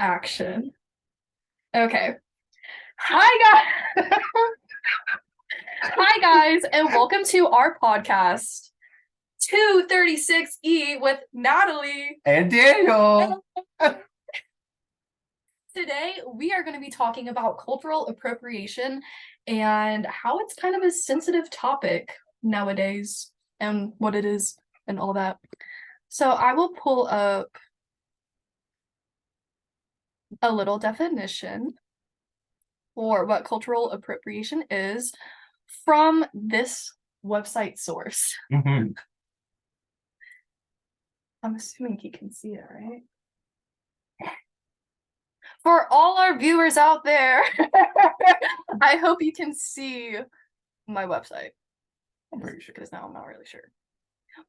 Action. Okay. Hi guys. Hi guys, and welcome to our podcast, 236E with Natalie and Daniel. Today, we are going to be talking about cultural appropriation and how it's kind of a sensitive topic nowadays and what it is and all that. So I will pull up a little definition for what cultural appropriation is from this website source. Mm-hmm. I'm assuming he can see it, right? For all our viewers out there, I hope you can see my website. I'm pretty sure. Because now I'm not really sure.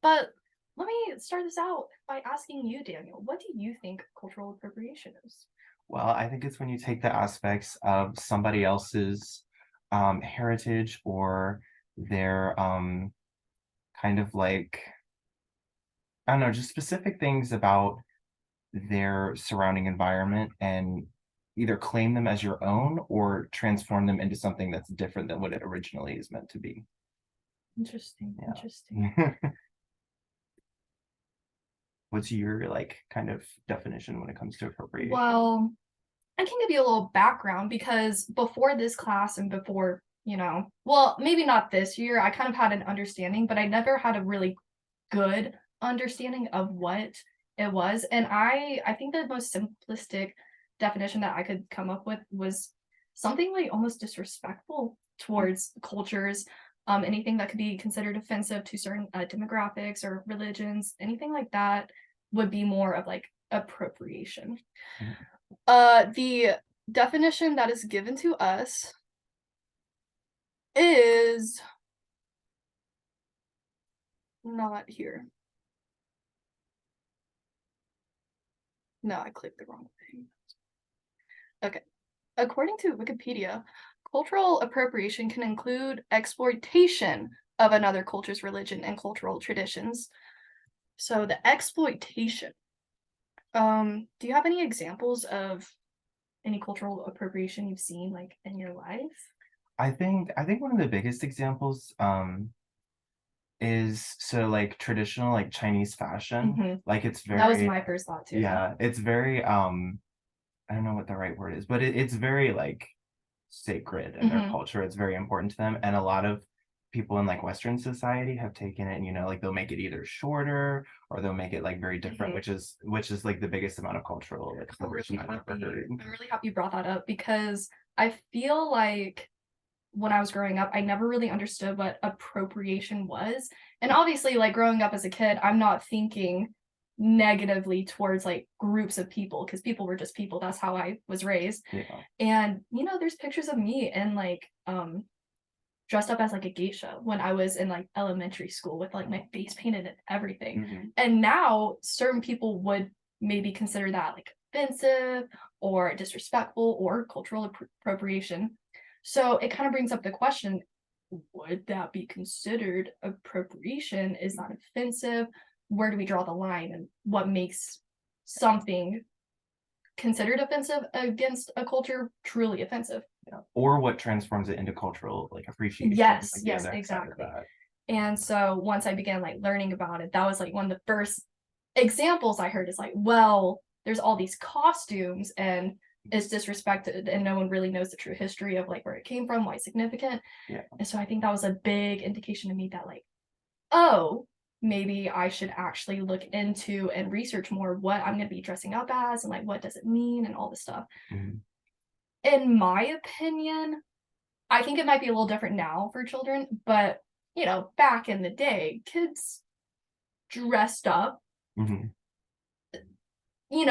But let me start this out by asking you, Daniel, what do you think cultural appropriation is? Well, I think it's when you take the aspects of somebody else's heritage or their kind of like, I don't know, just specific things about their surrounding environment and either claim them as your own or transform them into something that's different than what it originally is meant to be. Interesting. Yeah. Interesting. What's your kind of definition when it comes to appropriation? Well, I can give you a little background because before this class and before, well, maybe not this year, I kind of had an understanding, but I never had a really good understanding of what it was. And I think the most simplistic definition that I could come up with was something like almost disrespectful towards cultures, anything that could be considered offensive to certain demographics or religions, anything like that would be more of like appropriation. The definition that is given to us is not here. No, I clicked the wrong thing. Okay. According to Wikipedia, cultural appropriation can include exploitation of another culture's religion and cultural traditions. So the exploitation. Do you have any examples of any cultural appropriation you've seen like in your life? I think one of the biggest examples is like traditional like Chinese fashion. Mm-hmm. Like it's very, that was my first thought too. Yeah, it's very I don't know what the right word is, but it's very like sacred in their culture. It's very important to them, and a lot of people in like Western society have taken it, and like they'll make it either shorter or they'll make it like very different, which is like the biggest amount of cultural like celebration I've ever heard. I'm really happy you brought that up because I feel like when I was growing up, I never really understood what appropriation was. And obviously, like growing up as a kid, I'm not thinking negatively towards like groups of people because people were just people. That's how I was raised. Yeah. And there's pictures of me and like dressed up as like a geisha when I was in like elementary school with like my face painted and everything. And now certain people would maybe consider that like offensive or disrespectful or cultural appropriation. So it kind of brings up the question, would that be considered appropriation? Is that offensive? Where do we draw the line, and what makes something considered offensive against a culture truly offensive? Yeah. Or what transforms it into cultural like appreciation. Yes, like, yes, exactly. And so once I began like learning about it, that was like one of the first examples I heard is like, well, there's all these costumes and it's disrespected and no one really knows the true history of like where it came from, why it's significant. Yeah. And so I think that was a big indication to me that like, oh, maybe I should actually look into and research more what I'm going to be dressing up as and like what does it mean and all this stuff. In my opinion, I think it might be a little different now for children, but back in the day, kids dressed up,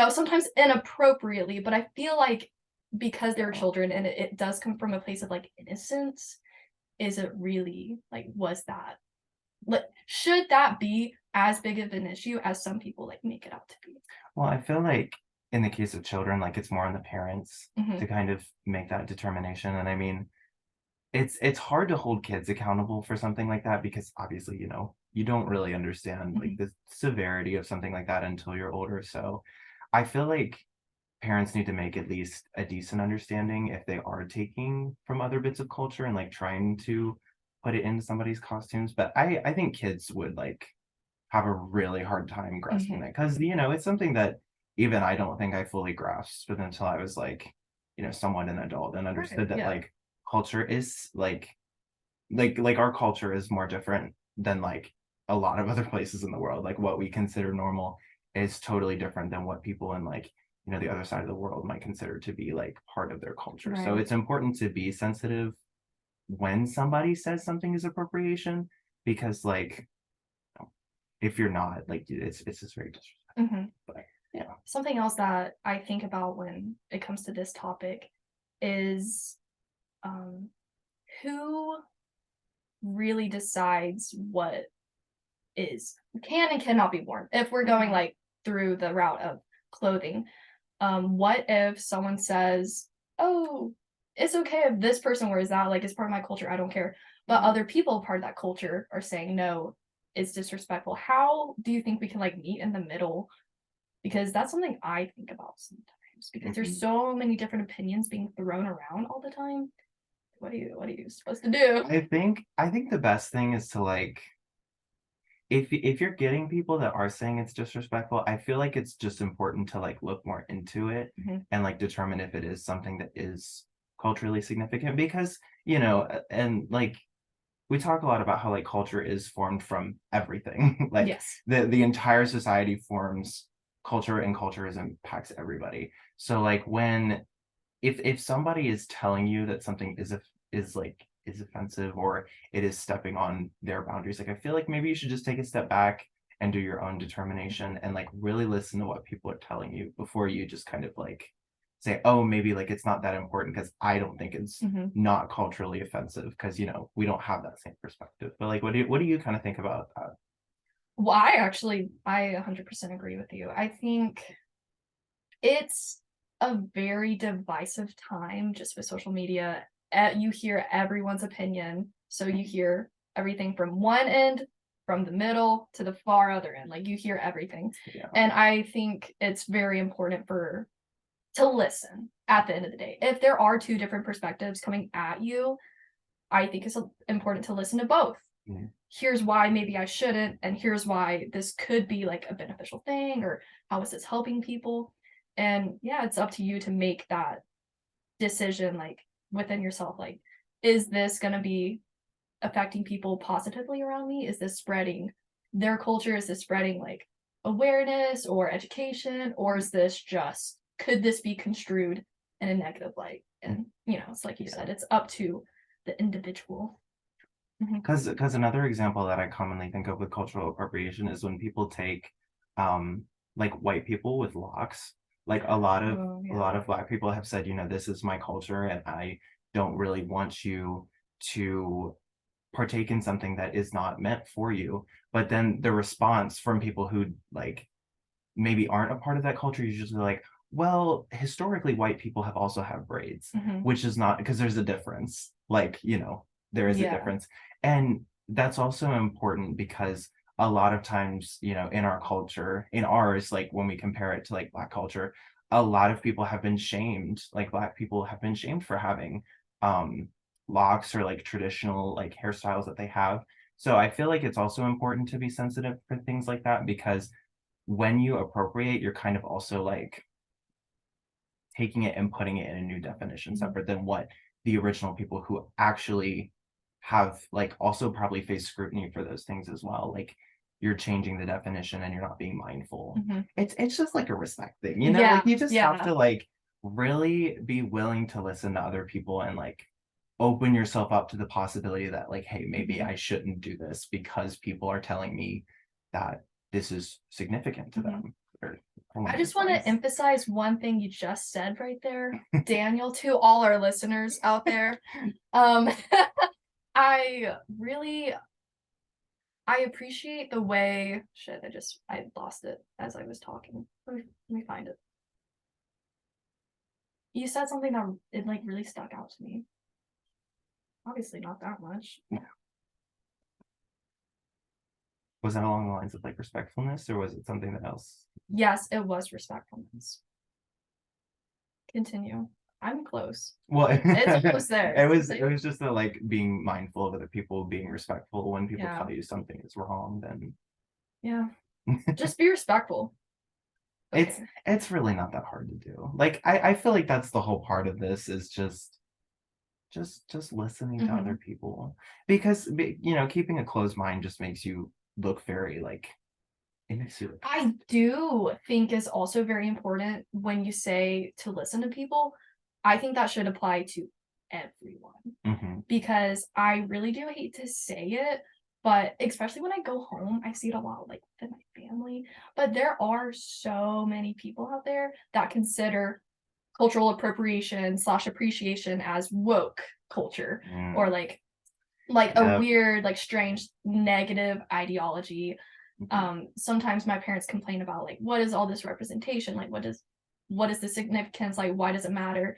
sometimes inappropriately, but I feel like because they're children and it does come from a place of like innocence, is it really like, was that, like, should that be as big of an issue as some people like make it out to be? Well, I feel like in the case of children, like it's more on the parents to kind of make that determination. And I mean, it's hard to hold kids accountable for something like that because obviously, you don't really understand like Mhm. the severity of something like that until you're older. So I feel like parents need to make at least a decent understanding if they are taking from other bits of culture and like trying to put it into somebody's costumes. But I think kids would like have a really hard time grasping Mhm. that because it's something that even I don't think I fully grasped but until I was like, somewhat an adult and Right, understood that yeah. like culture is like our culture is more different than like a lot of other places in the world. Like what we consider normal is totally different than what people in like, the other side of the world might consider to be like part of their culture. So Right. it's important to be sensitive when somebody says something is appropriation because like if you're not, like it's just very disrespectful. Mhm. But yeah. Something else that I think about when it comes to this topic is, um, who really decides what is can and cannot be worn. If we're going Mhm. like through the route of clothing, what if someone says, "Oh, it's okay if this person wears that, like, it's part of my culture, I don't care." But Mhm. other people part of that culture are saying, "No, it's disrespectful." How do you think we can, like, meet in the middle? Because that's something I think about sometimes because there's Mhm. so many different opinions being thrown around all the time. What are you supposed to do? I think the best thing is to like if you're getting people that are saying it's disrespectful, I feel like it's just important to like look more into it Mhm. and like determine if it is something that is culturally significant because, and like we talk a lot about how like culture is formed from everything. Like Yes. the entire society forms culture and culture impacts everybody. So like when if somebody is telling you that something is offensive or it is stepping on their boundaries, like I feel like maybe you should just take a step back and do your own determination and like really listen to what people are telling you before you just kind of like say, oh, maybe like it's not that important because I don't think it's Mhm. not culturally offensive because we don't have that same perspective. But like what do you kind of think about that? Well, I 100% agree with you. I think it's a very divisive time just with social media. You hear everyone's opinion. So you hear everything from one end, from the middle to the far other end. Like you hear everything. Yeah. And I think it's very important for to listen at the end of the day. If there are two different perspectives coming at you, I think it's important to listen to both. Mhm. Here's why maybe I shouldn't, and here's why this could be like a beneficial thing, or how is this helping people? And yeah, it's up to you to make that decision like within yourself. Like, is this going to be affecting people positively around me? Is this spreading their culture? Is this spreading like awareness or education? Or is this just, could this be construed in a negative light? And, it's like you Yeah. said, it's up to the individual. Mhm. Because another example that I commonly think of with cultural appropriation is when people take like white people with locks. Like Oh, a yeah. lot of black people have said, this is my culture and I don't really want you to partake in something that is not meant for you. But then the response from people who like maybe aren't a part of that culture is usually like, well, historically white people have also had braids, Mhm. which is not because there's a difference. Like, there is a Yeah. difference. And that's also important because a lot of times, in our culture, in ours, like when we compare it to like black culture, a lot of people have been shamed, like black people have been shamed for having um locks or like traditional like hairstyles that they have. So I feel like it's also important to be sensitive for things like that because when you appropriate, you're kind of also like taking it and putting it in a new definition Mhm. separate than what the original people who actually have like also probably faced scrutiny for those things as well. Like you're changing the definition and you're not being mindful. Mhm. It's just like a respect thing, Yeah, like you just have yeah. to like really be willing to listen to other people and like open yourself up to the possibility that like, hey, maybe Mhm. I shouldn't do this because people are telling me that this is significant to Mhm. them or along I those just want to lines. emphasize one thing you just said right there, Daniel, to all our listeners out there. Um, I really I appreciate the way shit, I lost it as I was talking. Let me find it. You said something that it like really stuck out to me. Obviously not that much. Was that along the lines of like respectfulness, or was it something else? Yes, it was respectfulness. Continue. I'm close. Well, It's almost there. it was just the like being mindful of other people, being respectful when people Yeah. tell you something is wrong, then Yeah. Just be respectful. it's Okay. it's really not that hard to do. Like I feel like that's the whole part of this is just listening to other Mhm. people because keeping a closed mind just makes you look very like it makes you look I do think is also very important when you say to listen to people. I think that should apply to everyone hmm because I really do hate to say it, but especially when I go home, I see it a lot like with my family. But there are so many people out there that consider cultural appropriation slash appreciation as woke culture or mm, like a yep. weird, like strange negative ideology. Mhm. Sometimes my parents complain about like what is all this representation? Like what is the significance? Like why does it matter?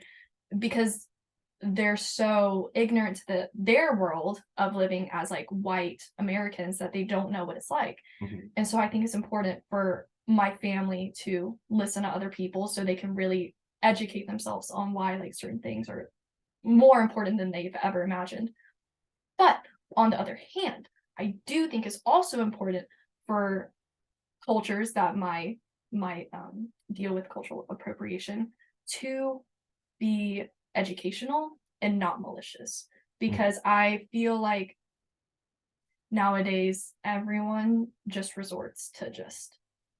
Because they're so ignorant to their world of living as like white Americans that they don't know what it's like. Mhm. And so I think it's important for my family to listen to other people so they can really educate themselves on why like certain things are more important than they've ever imagined. But on the other hand, I do think it's also important for cultures that might deal with cultural appropriation to be educational and not malicious Mhm. because I feel like nowadays everyone just resorts to just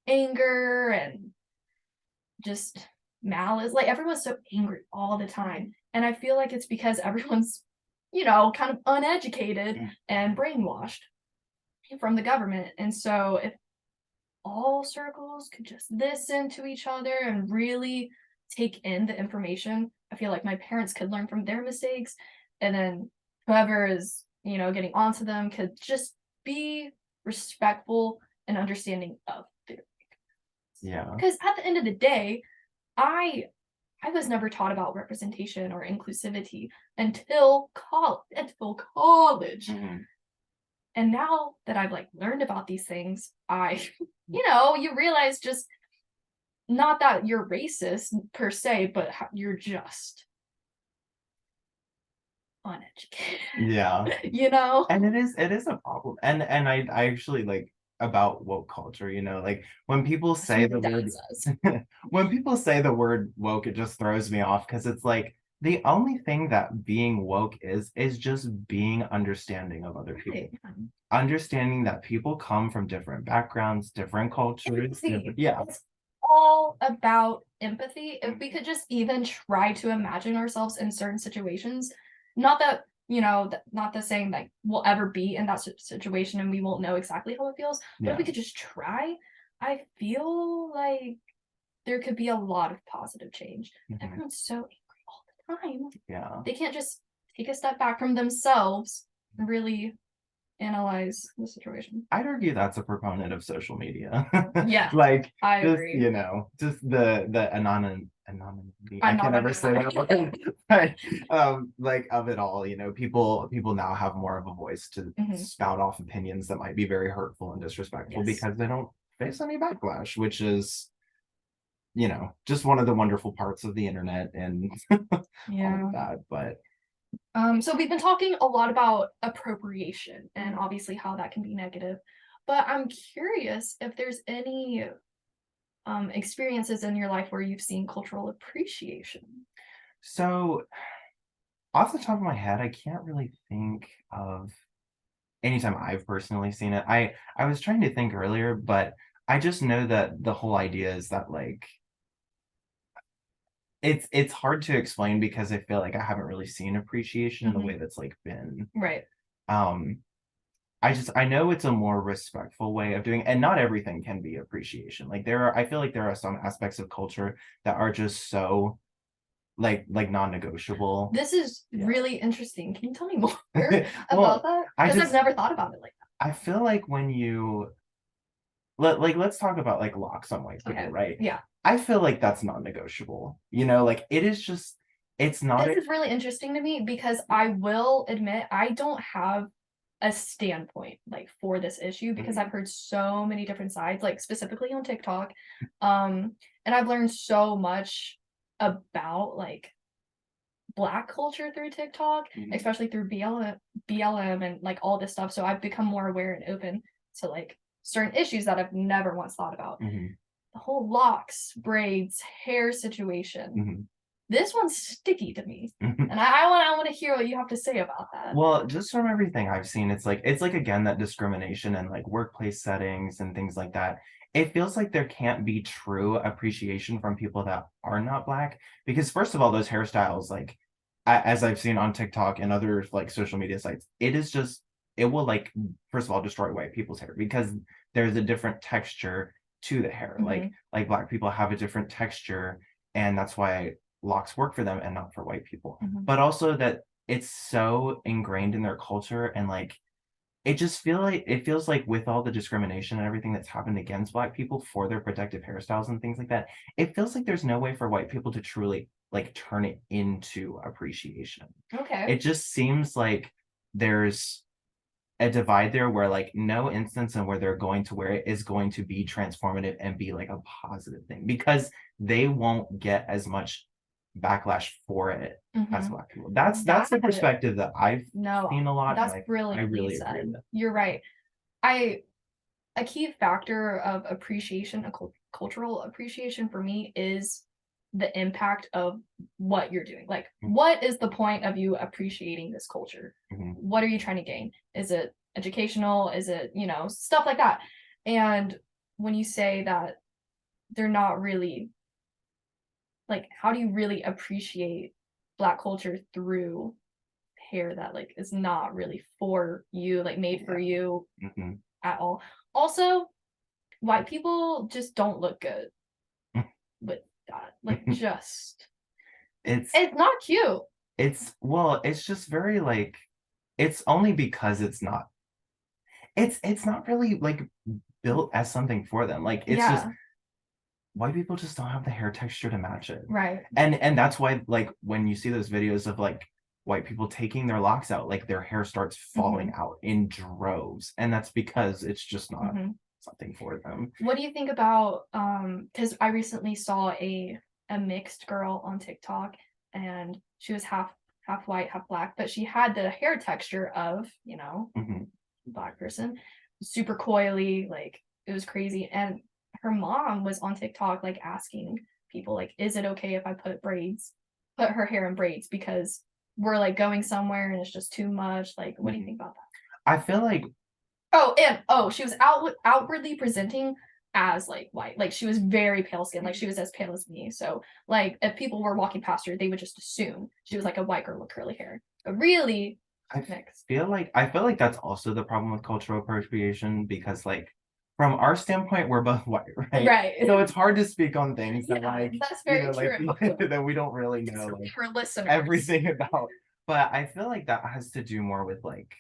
anger and just malice. Like everyone's so angry all the time. And I feel like it's because everyone's, kind of uneducated Mm. and brainwashed from the government. And so if all circles could just listen to each other and really take in the information, I feel like my parents could learn from their mistakes. And then whoever is, getting onto them could just be respectful and understanding of their Yeah. because at the end of the day, I I was never taught about representation or inclusivity until college. Mhm. And now that I've like learned about these things, you realize just not that you're racist per se, but you're just uneducated. Yeah. you know? And it is a problem. And I actually like about woke culture, like when people That's what say my the dad word says. when people say the word woke, it just throws me off because it's like the only thing that being woke is just being understanding of other people. Right. Understanding that people come from different backgrounds, different cultures, Empathy. yeah. It's all about empathy. If we could just even try to imagine ourselves in certain situations, not that, not the saying like we'll ever be in that situation and we won't know exactly how it feels, but if we Yeah. could just try, I feel like there could be a lot of positive change. Mhm. Everyone's so angry all the time. Yeah. They can't just take a step back from themselves and really analyze the situation. I'd argue that's a proponent of social media. Yeah, Like, I just, agree. just the anonymity. I I'm can not never say that word, but like of it all, people now have more of a voice to Mhm. spout off opinions that might be very hurtful and disrespectful Yes. because they don't face any backlash, which is, just one of the wonderful parts of the internet and all of Yeah. that. But So we've been talking a lot about appropriation and obviously how that can be negative. But I'm curious if there's any experiences in your life where you've seen cultural appreciation. so off the top of my head, I can't really think of anytime I've personally seen it. I was trying to think earlier, but I just know that the whole idea is that like it's hard to explain because I feel like I haven't really seen appreciation in the Mhm. way that's like been Right. um I know it's a more respectful way of doing, and not everything can be appreciation. Like I feel like there are some aspects of culture that are just so like non-negotiable. This is Yeah. really interesting. Can you tell me more about Well, that? I Because I've just never thought about it like I feel like when you let's talk about like locks on white that. people, Okay. right? Yeah. I feel like that's non-negotiable. Like it is just it's not This a is really interesting to me because I will admit I don't have a standpoint like for this issue because Mhm, I've heard so many different sides, like specifically on TikTok. And I've learned so much about like Black culture through TikTok, mhm, especially through BLM and like all this stuff. So I've become more aware and open to like certain issues that I've never once thought about. mhm, The whole locks, braids, hair situation. mhm, This one's sticky to me. mhm. And I want to hear what you have to say about that. Well, just from everything I've seen, it's like again that discrimination and like workplace settings and things like that. It feels like there can't be true appreciation from people that are not black because first of all, those hairstyles, like as I've seen on TikTok and other like social media sites, it is just it will like first of all destroy white people's hair because there's a different texture to the hair. Mhm, Like black people have a different texture, and that's why locks work for them and not for white people. mhm. But also that it's so ingrained in their culture and like it feels like with all the discrimination and everything that's happened against black people for their protective hairstyles and things like that, it feels like there's no way for white people to truly like turn it into appreciation. Okay. It just seems like there's a divide there where like no instance in where they're going to wear it is going to be transformative and be like a positive thing because they won't get as much backlash for it as Mhm. black people. That's That the perspective that I've no, seen a lot, and that's I brilliantly really agree said. with. You're right. I a key factor of appreciation, cultural appreciation for me is the impact of what you're doing. Like, Mhm, what is the point of you appreciating this culture? mhm, What are you trying to gain? Is it educational? Is it, stuff like that? And when you say that they're not really like, how do you really appreciate Black culture through hair that like is not really for you, like made for yeah, you mhm. at all? Also, white people just don't look good with that. Like, just It's it's not cute. it's just very like it's only because it's not really like built as something for them. Like it's just Yeah, white people just don't have the hair texture to match it. right. And that's why like when you see those videos of like white people taking their locks out, like their hair starts falling Mhm, out in droves. And that's because it's just not mhm. something for them. What do you think about, because I recently saw a mixed girl on TikTok, and she was half white, half Black, but she had the hair texture of, Mhm. Black person, super coily, like, it was crazy, and her mom was on TikTok, like, asking people, like, "Is it okay if I put her hair in braids because we're, like, going somewhere and it's just too much?" Like, what do you Mhm. think about that? I feel like She was outwardly presenting as, like, white, like, she was very pale skin, like, she was as pale as me, so, like, if people were walking past her, they would just assume she was, like, a white girl with curly hair, but really I mixed. I feel like that's also the problem with cultural appropriation because like from our standpoint, we're both white, right? So Right. it's hard to speak on things that Yeah, like, that's you very know, like true. that we don't really know Just like for listeners. everything about. But I feel like that has to do more with like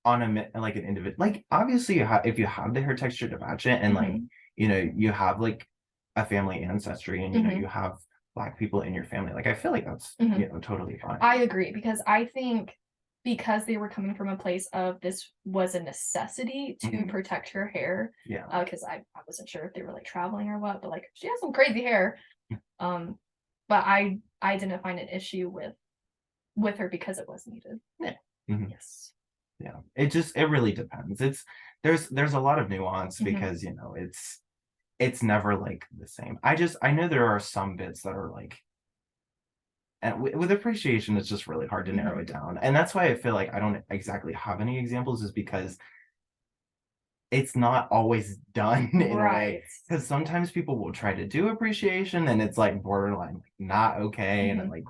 on like an individual like obviously if you have the hair texture to match it and like Mhm, you have like a family ancestry and you mhm, have black people in your family like I feel like that's mhm. totally fine. I agree because I think because they were coming from a place of this was a necessity to Mhm. protect her hair, Yeah. because I wasn't sure if they were, like, traveling or what, but, like, she has some crazy hair, um, but I didn't find an issue with her because it was needed. Yeah. Mhm. Yes. Yeah, it really depends. There's a lot of nuance Mhm, because, it's never like the same. I know there are some bits that are like and with appreciation, it's just really hard to narrow mhm. it down. And that's why I feel like I don't exactly have any examples is because it's not always done in a way. Right. Because sometimes people will try to do appreciation and it's like borderline like not okay. And then Mhm, like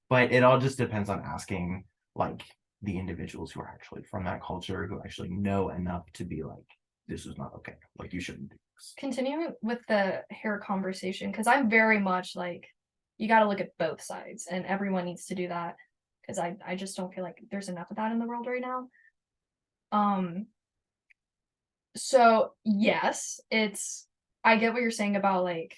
but it all just depends on asking like the individuals who are actually from that culture who actually know enough to be like, this is not okay. Like you shouldn't do this. continuing with the hair conversation, because 'cause I'm very much like, you gotta look at both sides, and everyone needs to do that because I just don't feel like there's enough of that in the world right now. Um, so, yes, I get what you're saying about, like,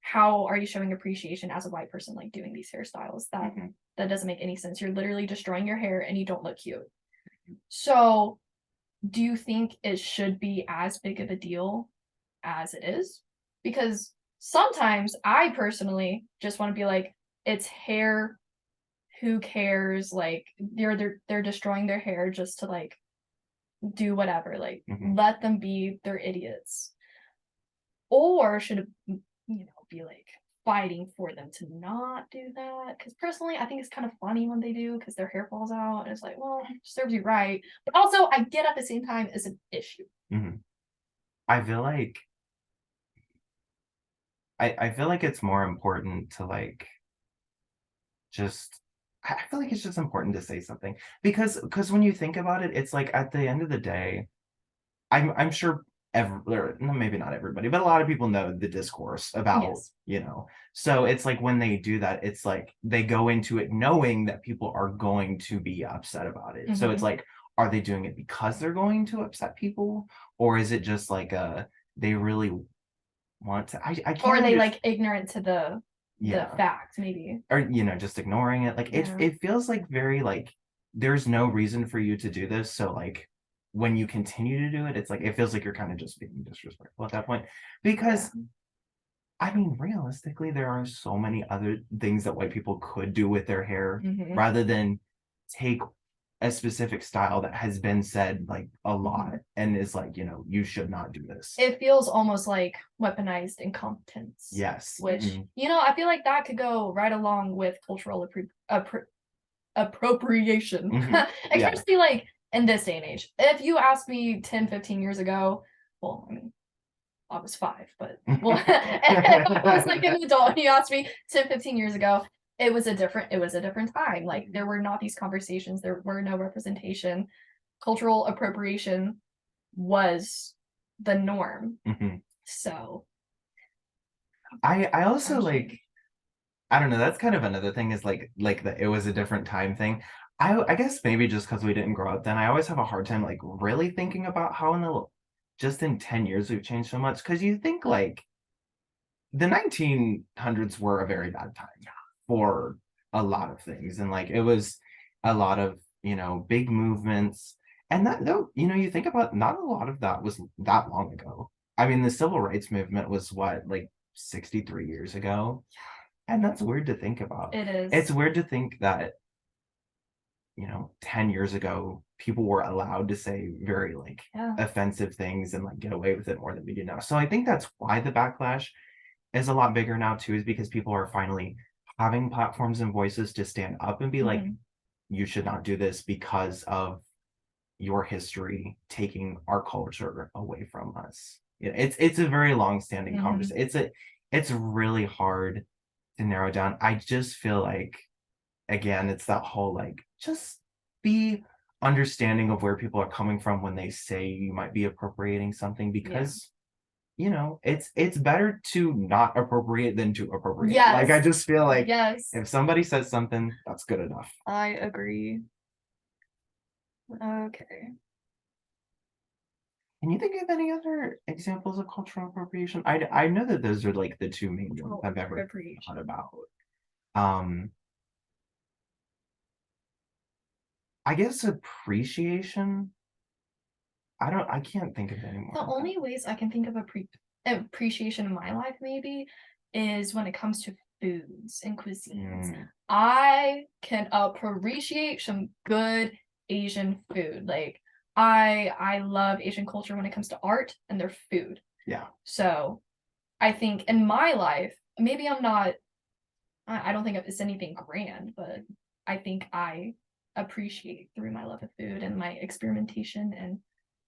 how are you showing appreciation as a white person, like, doing these hairstyles? That Mhm. that doesn't make any sense. You're literally destroying your hair and you don't look cute. So, do you think it should be as big of a deal as it is? Because sometimes I personally just want to be like, it's hair, who cares? Like they're destroying their hair just to like do whatever. Like Mhm. let them be, they're idiots. Or should it, be like fighting for them to not do that? Because personally, I think it's kind of funny when they do because their hair falls out, and it's like, well, it serves you right. But also, I get at the same time it's an issue. Mhm. I feel like I feel like it's more important to like just I feel like it's just important to say something because when you think about it, it's like at the end of the day, I'm sure or no, maybe not everybody, but a lot of people know the discourse about, Yes. so it's like when they do that, it's like they go into it knowing that people are going to be upset about it. So it's Hmm. like, are they doing it because they're going to upset people? Or is it just like they really want to I Or can't are they understand. like ignorant to the Yeah. fact, maybe. Or, just ignoring it. Like Yeah. it feels like very like there's no reason for you to do this. So like when you continue to do it, it's like it feels like you're kind of just being disrespectful at that point. Yeah. Because I mean, realistically, there are so many other things that white people could do with their hair Hmm. rather than take a specific style that has been said like a lot Hmm. and is like, you should not do this. It feels almost like weaponized incompetence, Yes. which, I feel like that could go right along with cultural appropriation, Yeah. especially like in this day and age. If you asked me 10, 15 years ago, well, I mean, I was 5, but well, if I was like an adult and you asked me 10, 15 years ago, it was a different time. Like there were not these conversations, there were no representation. Cultural appropriation was the norm. Mhm. So I also actually, like I don't know. That's kind of another thing is like that it was a different time thing. I guess maybe just because we didn't grow up then, I always have a hard time like really thinking about how just in 10 years we've changed so much. Because you think like the 1900s were a very bad time for a lot of things, and like it was a lot of big movements, and that though you think about not a lot of that was that long ago. I mean, the civil rights movement was what like 63 years ago, and that's weird to think about. it It's is. weird to think that, 10 years ago, people were allowed to say very like Yeah. offensive things and like get away with it more than we do now. So I think that's why the backlash is a lot bigger now too, is because people are finally having platforms and voices to stand up and be like, Mhm. you should not do this because of your history taking our culture away from us. It's a very long-standing Mhm. conversation. It's really hard to narrow down. I just feel like again, it's that whole like just be understanding of where people are coming from when they say you might be appropriating something Yeah. because it's better to not appropriate than to appropriate. Like I Yes. just feel like Yes. if somebody says something, that's good enough. I agree. Okay. Can you think of any other examples of cultural appropriation? I know that those are like the two main ones Cultural I've ever thought appropriation. about. Um, I guess appreciation. I can't think of any more The than that. only ways I can think of appreciation in my life maybe is when it comes to foods and cuisines. Mm, I can appreciate some good Asian food. Like I love Asian culture when it comes to art and their food. yeah. So I think in my life, maybe I'm not I don't think it's anything grand, but I think I appreciate through my love of food and my experimentation and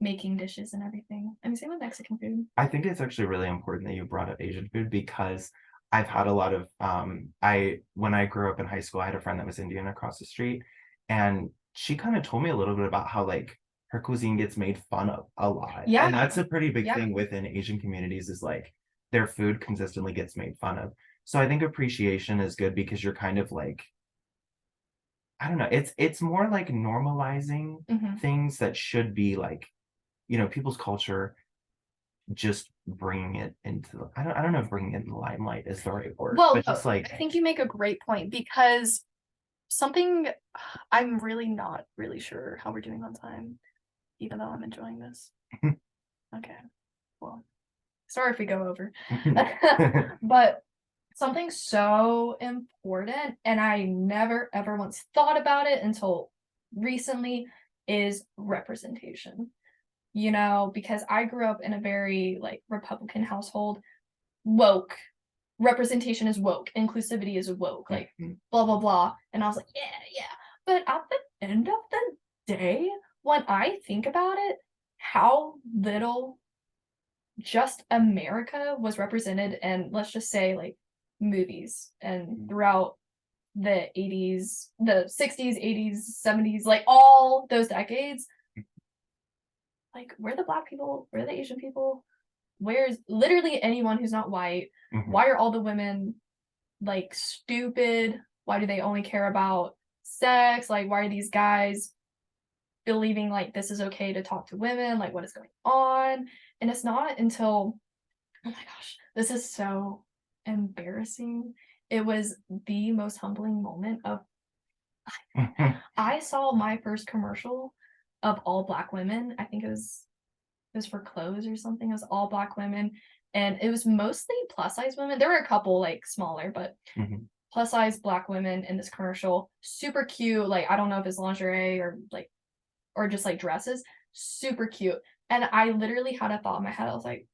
making dishes and everything. I mean, same with Mexican food. I think it's actually really important that you brought up Asian food because I've had a lot of I when I grew up in high school, I had a friend that was Indian across the street, and she kind of told me a little bit about how like her cuisine gets made fun of a lot. Yeah, And that's a pretty big yeah. thing within Asian communities is like their food consistently gets made fun of. So I think appreciation is good because you're kind of like I don't know, it's more like normalizing Mhm. things that should be like, people's culture just bringing it into I don't know if bringing it in the limelight is the right word, Well, but just like I think you make a great point because something I'm really not really sure how we're doing on time, even though I'm enjoying this. Okay, well, sorry if we go over. But something so important, and I never ever once thought about it until recently, is representation. You know, because I grew up in a very like Republican household, woke representation is woke, inclusivity is woke, like Mhm. blah blah blah. And I was like, yeah, yeah. But at the end of the day, when I think about it, how little just America was represented in, let's just say, like movies and throughout the 80s, the 60s, 80s, 70s, like all those decades, like where are the black people, where are the Asian people, where's literally anyone who's not white? Mhm. Why are all the women like stupid? Why do they only care about sex? Like, why are these guys believing like this is okay to talk to women? Like, what is going on? And it's not until, oh my gosh, this is so embarrassing. It was the most humbling moment of I saw my first commercial of all black women. I think it was for clothes or something. It was all black women, and it was mostly plus size women. There were a couple like smaller, but Mhm. plus size black women in this commercial. Super cute. Like I don't know if it's lingerie or like or just like dresses. Super cute. And I literally had a thought in my head. I was like,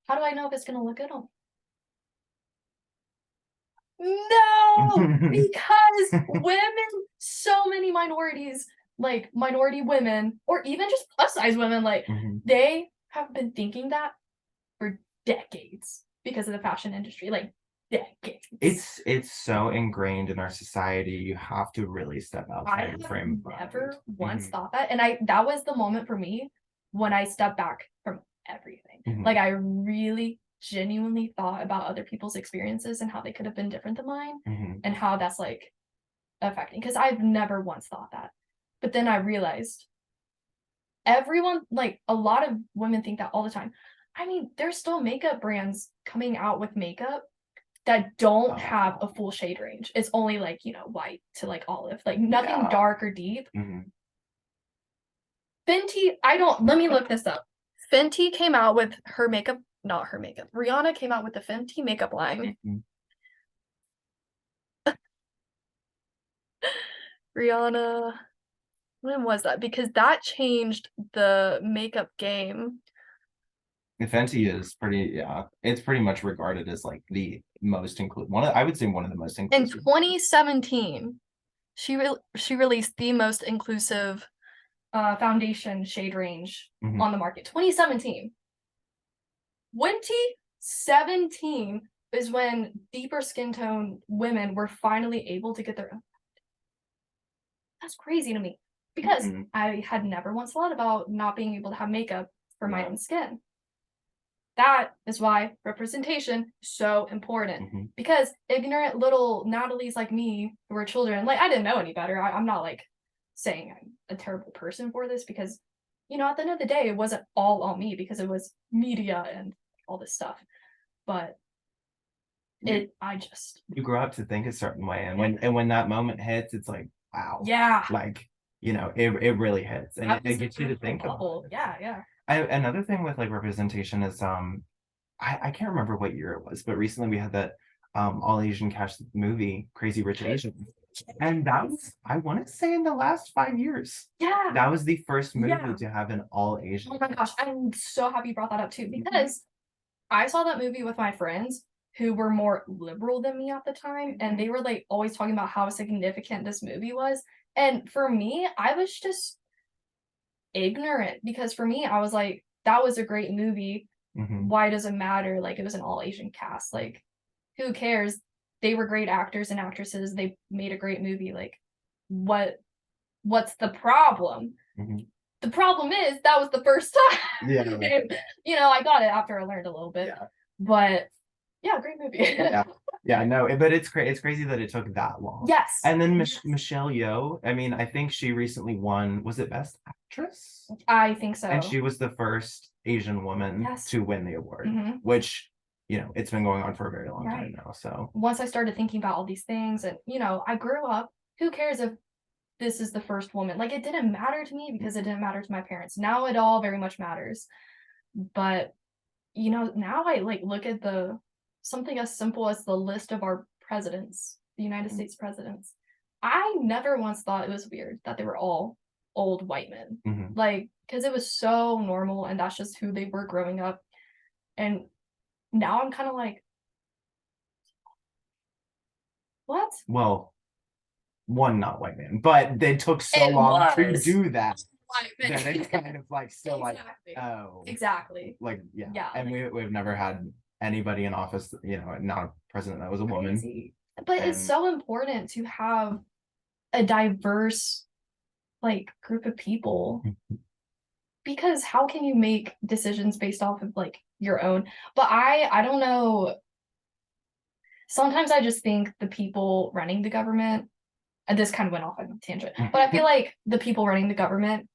how do I know if it's gonna look good on? No, because women, so many minorities, like minority women, or even just plus size women, like Mhm. they have been thinking that for decades because of the fashion industry, like decades. It's so ingrained in our society, you have to really step I outside your have frame of mind. never once Mhm. thought that, and I that was the moment for me when I stepped back from everything. Mhm. Like I really genuinely thought about other people's experiences and how they could have been different than mine, Mhm. and how that's like affecting. Because I've never once thought that, but then I realized everyone, like a lot of women think that all the time. I mean, there's still makeup brands coming out with makeup that don't have a Oh, full shade range. It's only like, white to like olive, like nothing yeah. dark or deep. Mhm. Fenty, I don't, let me look this up. Fenty came out with her makeup, not her makeup. Rihanna came out with the Fenty makeup line. Mhm. Rihanna, when was that? Because that changed the makeup game. Fenty is pretty, yeah, it's pretty much regarded as, like, the most inclusive one of I would say one of the most In inclusive. 2017, she released the most inclusive foundation shade range Mhm. on the market. 2017. 2017 is when deeper skin tone women were finally able to get their own. That's crazy to me because Mhm. I had never once thought about not being able to have makeup for my Yeah. own skin. That is why representation is so important Mhm. because ignorant little Natalies like me who were children, like I didn't know any better. I'm not like saying I'm a terrible person for this because, at the end of the day, it wasn't all on me because it was media and all this stuff. But You I just, you grow up to think a certain way, and when that moment hits, it's like, wow, yeah, like, it really hits, and that it was gets you the to think about bubble. it. Yeah, yeah. Another thing with, like, representation is, I can't remember what year it was, but recently we had that, all Asian cast movie, Crazy Rich Asians, and that was, I wanna say, in the last 5 years. Yeah, That was the first movie yeah. to have an all Asian Oh my gosh, cast. I'm so happy you brought that up too Mhm. because I saw that movie with my friends who were more liberal than me at the time, and Mhm. they were like always talking about how significant this movie was. And for me, I was just ignorant because for me, I was like, that was a great movie. Mhm. Why does it matter? Like, it was an all Asian cast. Like, who cares? They were great actors and actresses. They made a great movie. Like, what? What's the problem? Mhm. The problem is that was the first time. Yeah. I got it after I learned a little bit, Yeah. but yeah, great movie. Yeah. Yeah, no, but it's crazy that it took that long. Yes. And then Yes. Michelle Yeoh, I mean, I think she recently won, was it Best Actress? I think And so. she was the first Asian woman Yes. to win the award, Mhm. which, it's been going on for a very long time Right. now, so Once I started thinking about all these things and, I grew up who cares if this is the first woman? Like, it didn't matter to me because it didn't matter to my parents. Now it all very much matters. But, now I like look at the something as simple as the list of our presidents, the United States presidents. I never once thought it was weird that they were all old white men. Mhm. Like, because it was so normal and that's just who they were growing up. And now I'm kind of like, what? Well, one not white man, but they took so It long to was do that white that men. it's kind of like still Exactly. like, oh, Exactly. like, yeah. Yeah. And we've never had anybody in office, not a president that was a woman. Crazy. But it's And so important to have a diverse like group of people because how can you make decisions based off of like your own? But I don't know. Sometimes I just think the people running the government, and this kind of went off on a tangent, but I feel like the people running the government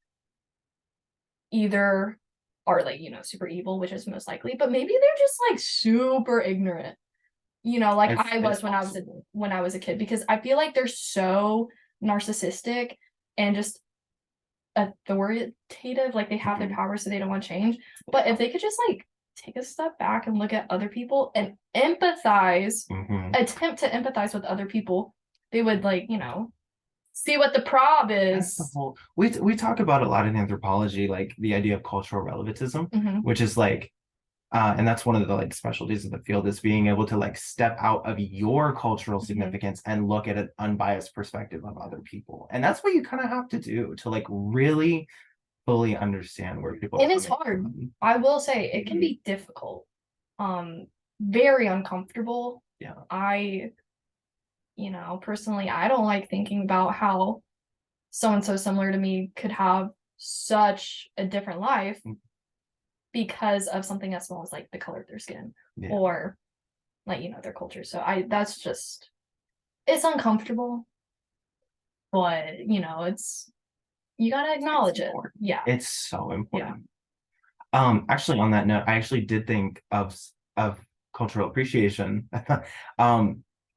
either are like, super evil, which is most likely, but maybe they're just like super ignorant. Like it's, I was it's when I was a kid, because I feel like they're so narcissistic and just authoritative, like they have their power so they don't want to change. But if they could just like take a step back and look at other people and attempt to empathize with other people, they would like, see what the prob that's the is. whole we talk about a lot in anthropology, like the idea of cultural relativism, which is like and that's one of the like specialties of the field, is being able to like step out of your cultural significance and look at an unbiased perspective of other people. And that's what you kind of have to do to like really fully understand where people And are it's coming hard. from. I will say it can be difficult. Very uncomfortable. Yeah. Personally, I don't like thinking about how someone so similar to me could have such a different life because of something as small as like the color of their skin or like, their culture. So that's just, it's uncomfortable, but it's, you gotta acknowledge it. Yeah. It's so important. Actually, on that note, I actually did think of cultural appreciation.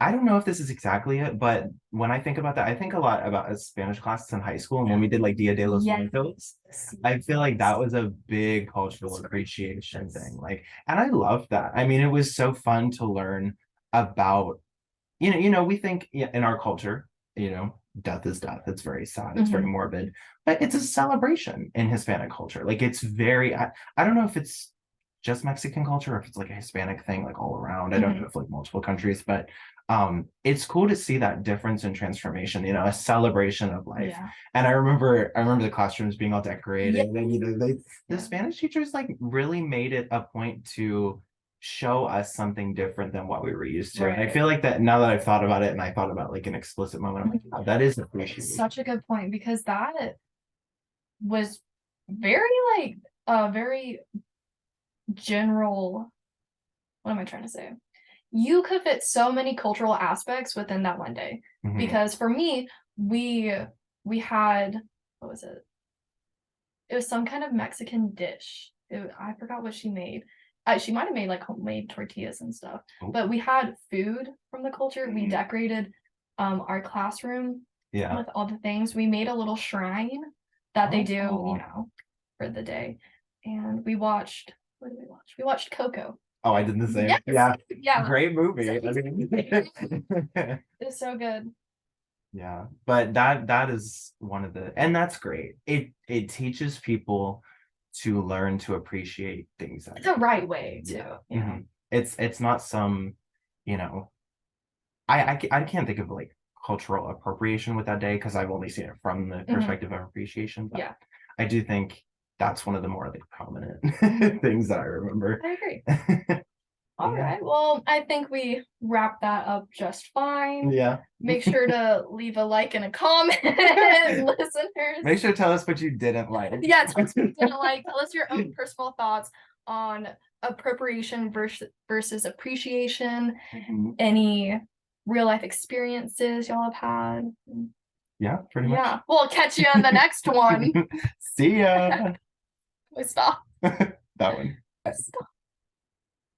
I don't know if this is exactly it, but when I think about that, I think a lot about Spanish classes in high school, and when we did like Dia de los Muertos, I feel like that was a big cultural appreciation thing. Like, and I loved that. I mean, it was so fun to learn about, we think in our culture, death is death. It's very sad. It's very morbid, but it's a celebration in Hispanic culture. Like it's very, I don't know if it's just Mexican culture or if it's like a Hispanic thing, like all around. I don't know if like multiple countries, but it's cool to see that difference in transformation, a celebration of life. And I remember the classrooms being all decorated, and the Spanish teachers like really made it a point to show us something different than what we were used to. And I feel like that now that I've thought about it and I thought about like an explicit moment, I'm like, wow, that is appreciated. Such a good point, because that was very like a very general, what am I trying to say? You could fit so many cultural aspects within that one day. Because for me, we had, what was it? It was some kind of Mexican dish. I forgot what she made. She might have made like homemade tortillas and stuff. But we had food from the culture. We decorated our classroom with all the things. We made a little shrine that they do, for the day. And we watched, what did we watch? We watched Coco. Oh, I did the same. Yes. Yeah. Great movie. It's so good. Yeah. But that is one of and that's great. It teaches people to learn to appreciate things the right way too. It's not some, I can't think of like cultural appropriation with that day because I've only seen it from the perspective of appreciation. But I do think that's one of the more like prominent things that I remember. I agree. All right. Well, I think we wrapped that up just fine. Yeah. Make sure to leave a like and a comment, listeners. Make sure to tell us what you didn't like. Yeah, tell us what you didn't like. Tell us your own personal thoughts on appropriation versus appreciation. Any real life experiences y'all have had. Yeah, pretty much. Yeah. We'll catch you on the next one. See ya. Stop. That one. Stop.